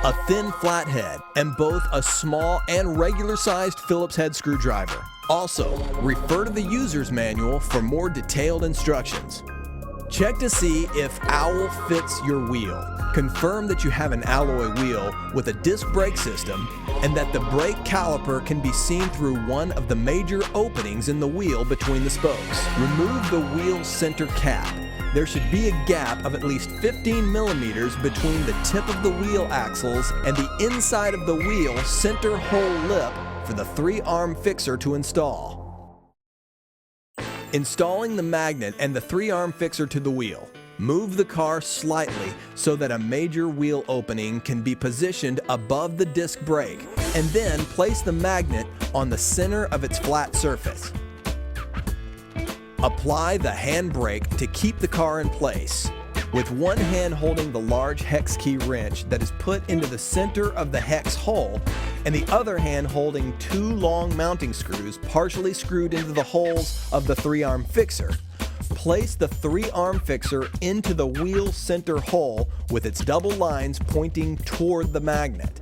a thin flathead, and both a small and regular-sized Phillips head screwdriver. Also, refer to the user's manual for more detailed instructions. Check to see if OWL fits your wheel. Confirm that you have an alloy wheel with a disc brake system and that the brake caliper can be seen through one of the major openings in the wheel between the spokes. Remove the wheel center cap. There should be a gap of at least 15 millimeters between the tip of the wheel axles and the inside of the wheel center hole lip for the 3-arm fixer to install. Installing the magnet and the 3-arm fixer to the wheel. Move the car slightly so that a major wheel opening can be positioned above the disc brake, and then place the magnet on the center of its flat surface. Apply the handbrake to keep the car in place, with one hand holding the large hex key wrench that is put into the center of the hex hole, and the other hand holding 2 long mounting screws partially screwed into the holes of the 3-arm fixer. Place the 3-arm fixer into the wheel center hole with its double lines pointing toward the magnet.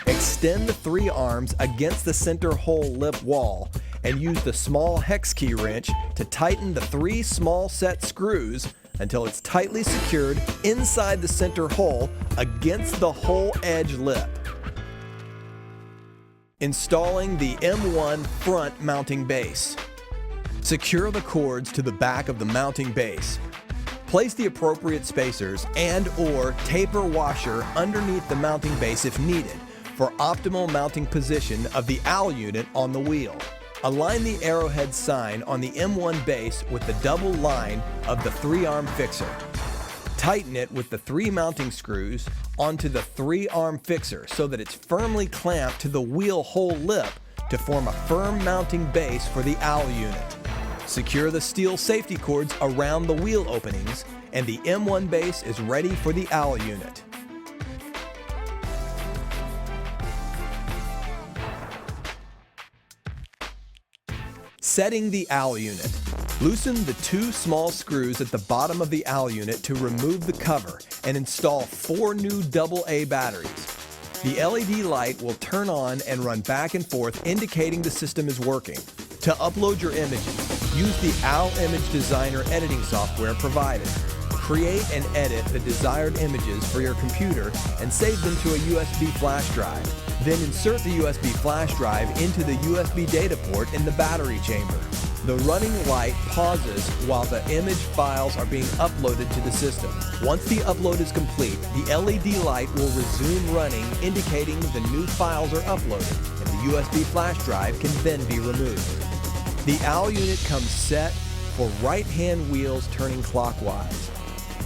Extend the 3 arms against the center hole lip wall and use the small hex key wrench to tighten the 3 small set screws until it's tightly secured inside the center hole against the hole edge lip. Installing the M1 front mounting base. Secure the cords to the back of the mounting base. Place the appropriate spacers and/or taper washer underneath the mounting base if needed for optimal mounting position of the OWL unit on the wheel. Align the arrowhead sign on the M1 base with the double line of the 3-arm fixer. Tighten it with the 3 mounting screws onto the 3-arm fixer so that it's firmly clamped to the wheel hole lip to form a firm mounting base for the OWL unit. Secure the steel safety cords around the wheel openings, and the M1 base is ready for the OWL unit. Setting the OWL unit. Loosen the 2 small screws at the bottom of the OWL unit to remove the cover and install 4 new AA batteries. The LED light will turn on and run back and forth indicating the system is working. To upload your images, use the OWL Image Designer editing software provided. Create and edit the desired images for your computer and save them to a USB flash drive. Then insert the USB flash drive into the USB data port in the battery chamber. The running light pauses while the image files are being uploaded to the system. Once the upload is complete, the LED light will resume running, indicating the new files are uploaded, and the USB flash drive can then be removed. The OWL unit comes set for right-hand wheels turning clockwise.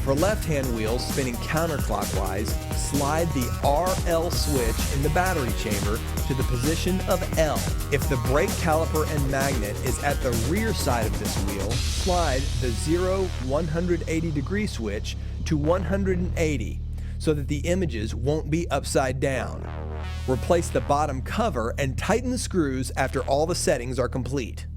For left-hand wheels spinning counterclockwise, slide the RL switch in the battery chamber to the position of L. If the brake caliper and magnet is at the rear side of this wheel, slide the 180-degree switch to 180 so that the images won't be upside down. Replace the bottom cover and tighten the screws after all the settings are complete.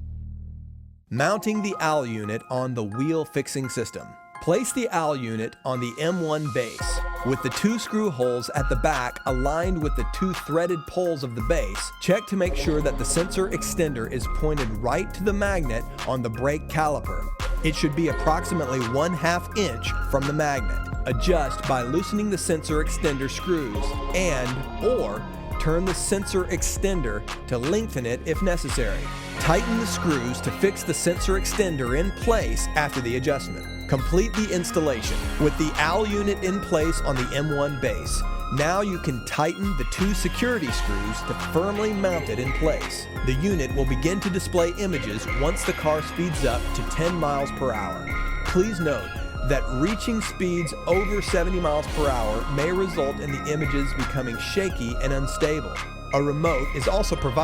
Mounting the OWL unit on the wheel fixing system. Place the OWL unit on the M1 base, with the 2 screw holes at the back aligned with the 2 threaded poles of the base. Check to make sure that the sensor extender is pointed right to the magnet on the brake caliper. It should be approximately 1/2 inch from the magnet. Adjust by loosening the sensor extender screws and/or turn the sensor extender to lengthen it if necessary. Tighten the screws to fix the sensor extender in place after the adjustment. Complete the installation with the OWL unit in place on the M1 base. Now you can tighten the 2 security screws to firmly mount it in place. The unit will begin to display images once the car speeds up to 10 miles per hour. Please note that reaching speeds over 70 miles per hour may result in the images becoming shaky and unstable. A remote is also provided